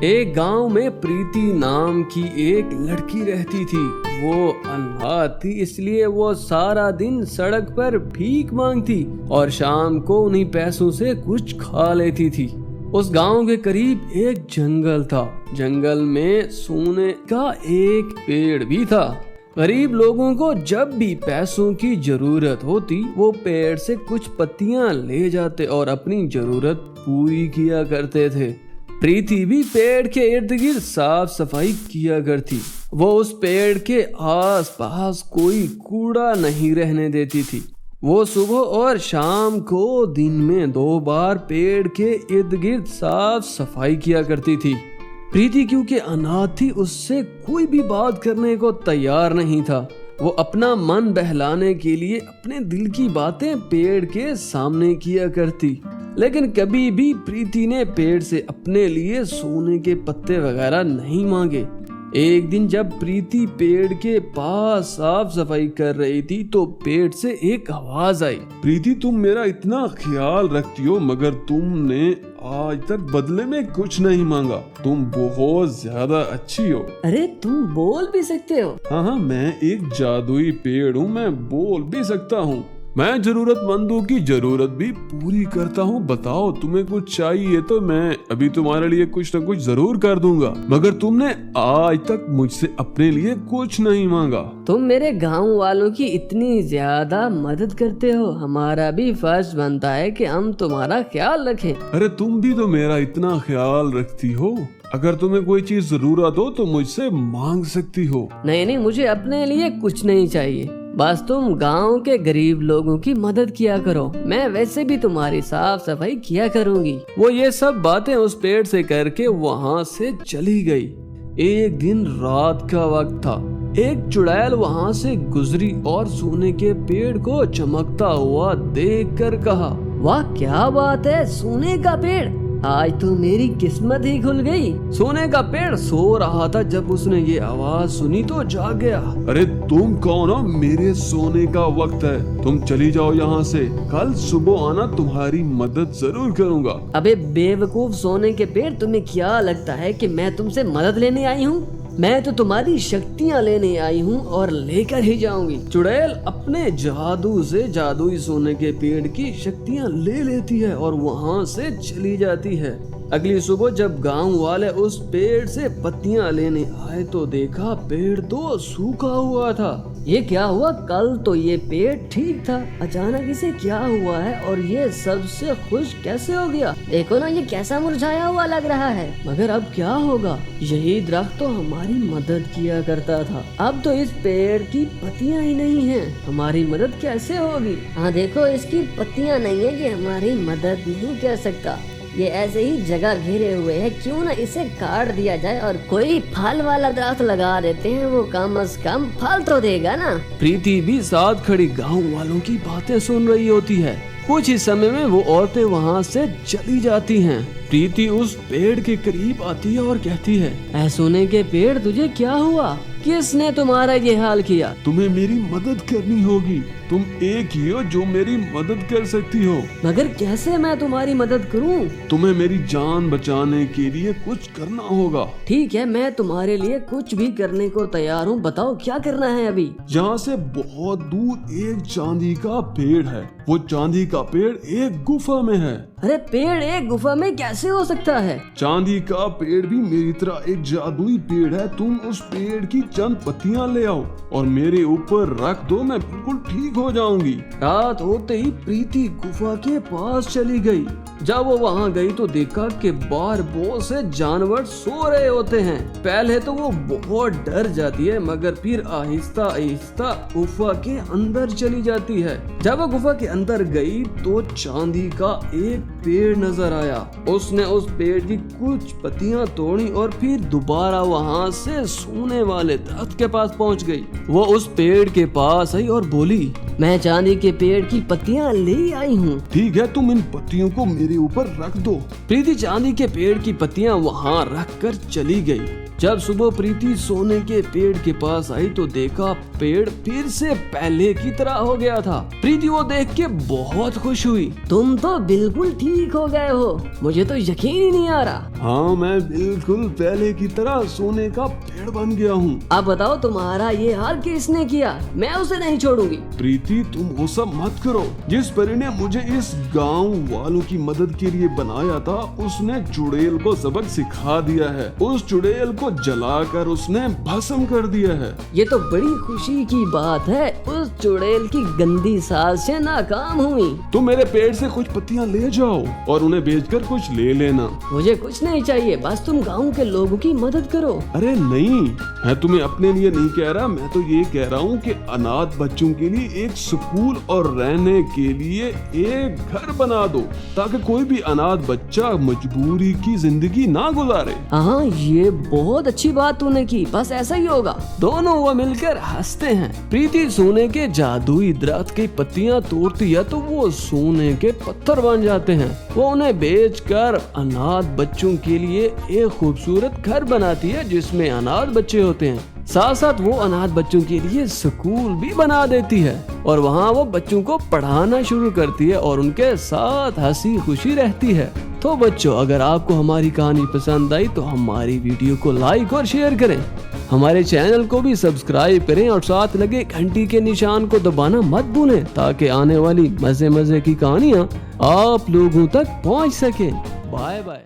एक गांव में प्रीति नाम की एक लड़की रहती थी। वो अनाथ थी, इसलिए वो सारा दिन सड़क पर भीख मांगती और शाम को उन्हीं पैसों से कुछ खा लेती थी। उस गांव के करीब एक जंगल था। जंगल में सोने का एक पेड़ भी था। गरीब लोगों को जब भी पैसों की जरूरत होती, वो पेड़ से कुछ पत्तियां ले जाते और अपनी जरूरत पूरी किया करते थे। प्रीति भी पेड़ के इर्द गिर्द साफ सफाई किया करती। वो उस पेड़ के आस पास कोई कूड़ा नहीं रहने देती थी। वो सुबह और शाम को दिन में 2 बार पेड़ के इर्द गिर्द साफ सफाई किया करती थी। प्रीति क्योंकि अनाथ थी, उससे कोई भी बात करने को तैयार नहीं था। वो अपना मन बहलाने के लिए अपने दिल की बातें पेड़ के सामने किया करती, लेकिन कभी भी प्रीति ने पेड़ से अपने लिए सोने के पत्ते वगैरह नहीं मांगे। एक दिन जब प्रीति पेड़ के पास साफ सफाई कर रही थी तो पेड़ से एक आवाज आई। प्रीति, तुम मेरा इतना ख्याल रखती हो, मगर तुमने आज तक बदले में कुछ नहीं मांगा। तुम बहुत ज्यादा अच्छी हो। अरे तुम बोल भी सकते हो? हाँ, मैं एक जादुई पेड़ हूँ, मैं बोल भी सकता हूँ। मैं जरूरतमंदों की जरूरत भी पूरी करता हूँ। बताओ, तुम्हें कुछ चाहिए तो मैं अभी तुम्हारे लिए कुछ न कुछ जरूर कर दूंगा, मगर तुमने आज तक मुझसे अपने लिए कुछ नहीं मांगा। तुम मेरे गांव वालों की इतनी ज्यादा मदद करते हो, हमारा भी फर्ज बनता है कि हम तुम्हारा ख्याल रखें। अरे तुम भी तो मेरा इतना ख्याल रखती हो। अगर तुम्हें कोई चीज जरूरत हो तो मुझसे मांग सकती हो। नहीं, मुझे अपने लिए कुछ नहीं चाहिए। बस तुम गांव के गरीब लोगों की मदद किया करो। मैं वैसे भी तुम्हारी साफ सफाई किया करूंगी। वो ये सब बातें उस पेड़ से करके वहाँ से चली गई। एक दिन रात का वक्त था। एक चुड़ैल वहाँ से गुजरी और सोने के पेड़ को चमकता हुआ देखकर कहा, वाह क्या बात है, सोने का पेड़, आज तो मेरी किस्मत ही खुल गई। सोने का पेड़ सो रहा था। जब उसने ये आवाज सुनी तो जाग गया। अरे तुम कौन हो? मेरे सोने का वक्त है, तुम चली जाओ यहाँ से। कल सुबह आना, तुम्हारी मदद जरूर करूँगा। अबे बेवकूफ सोने के पेड़, तुम्हें क्या लगता है कि मैं तुमसे मदद लेने आई हूँ? मैं तो तुम्हारी शक्तियाँ लेने आई हूँ और लेकर ही जाऊंगी। चुड़ैल अपने जादू से जादुई सोने के पेड़ की शक्तियाँ ले लेती है और वहाँ से चली जाती है। अगली सुबह जब गांव वाले उस पेड़ से पत्तियां लेने आए तो देखा पेड़ तो सूखा हुआ था। ये क्या हुआ? कल तो ये पेड़ ठीक था, अचानक इसे क्या हुआ है और ये सबसे खुश कैसे हो गया? देखो ना, ये कैसा मुरझाया हुआ लग रहा है। मगर अब क्या होगा? यही दरख्त तो हमारी मदद किया करता था, अब तो इस पेड़ की पत्तियां ही नहीं हैं। हमारी मदद कैसे होगी? हाँ देखो, इसकी पत्तियां नहीं है, ये हमारी मदद नहीं कर सकता। ये ऐसे ही जगह घेरे हुए है, क्यों ना इसे काट दिया जाए और कोई फल वाला दरख्त लगा देते हैं, वो कम से कम फल तो देगा ना। प्रीति भी साथ खड़ी गांव वालों की बातें सुन रही होती है। कुछ ही समय में वो औरतें वहाँ से चली जाती हैं। प्रीति उस पेड़ के करीब आती है और कहती है, ऐ सोने के पेड़, तुझे क्या हुआ? किसने तुम्हारा ये हाल किया? तुम्हें मेरी मदद करनी होगी। तुम एक ही हो जो मेरी मदद कर सकती हो। मगर कैसे मैं तुम्हारी मदद करूं? तुम्हें मेरी जान बचाने के लिए कुछ करना होगा। ठीक है, मैं तुम्हारे लिए कुछ भी करने को तैयार हूँ। बताओ क्या करना है अभी? यहाँ से बहुत दूर एक चांदी का पेड़ है। वो चांदी का पेड़ एक गुफा में है। अरे पेड़ एक गुफा में कैसे हो सकता है? चांदी का पेड़ भी मेरी तरह एक जादुई पेड़ है। तुम उस पेड़ की चंद पत्तियां ले आओ और मेरे ऊपर रख दो, मैं बिल्कुल ठीक हो जाऊंगी। रात होते ही प्रीति गुफा के पास चली गई। जब वो वहाँ गई तो देखा कि बाहर बहुत से जानवर सो रहे होते हैं। पहले तो वो बहुत डर जाती है, मगर फिर आहिस्ता आहिस्ता गुफा के अंदर चली जाती है। जब वो गुफा के अंदर गई तो चांदी का एक पेड़ नजर आया। उसने उस पेड़ की कुछ पत्तियां तोड़ी और फिर दोबारा वहाँ से सोने वाले दरख्त के पास पहुँच गई। वो उस पेड़ के पास आई और बोली, मैं चांदी के पेड़ की पत्तियां ले आई हूँ। ठीक है, तुम इन पत्तियों को मेरे ऊपर रख दो। प्रीति चांदी के पेड़ की पत्तियां वहाँ रख कर चली गई। जब सुबह प्रीति सोने के पेड़ के पास आई तो देखा पेड़ फिर से पहले की तरह हो गया था। प्रीति वो देख के बहुत खुश हुई। तुम तो बिल्कुल ठीक हो गए हो, मुझे तो यकीन ही नहीं आ रहा। हाँ, मैं बिल्कुल पहले की तरह सोने का पेड़ बन गया हूँ। अब बताओ तुम्हारा ये हाल किसने किया? मैं उसे नहीं छोड़ूंगी। प्रीति, तुम वो सब मत करो। जिस परी ने मुझे इस गांव वालों की मदद के लिए बनाया था, उसने चुड़ैल को सबक सिखा दिया है। उस चुड़ैल को जलाकर उसने भस्म कर दिया है। ये तो बड़ी खुशी की बात है। उस चुड़ैल की गंदी साजिशें नाकाम हुई। तुम मेरे पेड़ से कुछ पत्तियां ले जाओ और उन्हें बेचकर कुछ ले लेना। मुझे कुछ नहीं चाहिए, बस तुम गांव के लोगों की मदद करो। अरे नहीं, मैं तुम्हें अपने लिए नहीं कह रहा, मैं तो ये कह रहा हूँ कि अनाथ बच्चों के लिए एक स्कूल और रहने के लिए एक घर बना दो, ताकि कोई भी अनाथ बच्चा मजबूरी की जिंदगी ना गुजारे। हाँ, ये बहुत अच्छी बात तूने की, बस ऐसा ही होगा। दोनों वो मिलकर हंसते हैं। प्रीति सोने के जादुई दरख्त की पत्तियां तोड़ती है तो वो सोने के पत्थर बन जाते हैं। वो उन्हें बेचकर अनाथ बच्चों के लिए एक खूबसूरत घर बनाती है जिसमें अनाथ बच्चे होते हैं। साथ साथ वो अनाथ बच्चों के लिए स्कूल भी बना देती है और वहाँ वो बच्चों को पढ़ाना शुरू करती है और उनके साथ हंसी खुशी रहती है। तो बच्चों, अगर आपको हमारी कहानी पसंद आई तो हमारी वीडियो को लाइक और शेयर करें, हमारे चैनल को भी सब्सक्राइब करें और साथ लगे घंटी के निशान को दबाना मत भूलें, ताकि आने वाली मजे मजे की कहानियाँ आप लोगों तक पहुँच सके। Bye bye.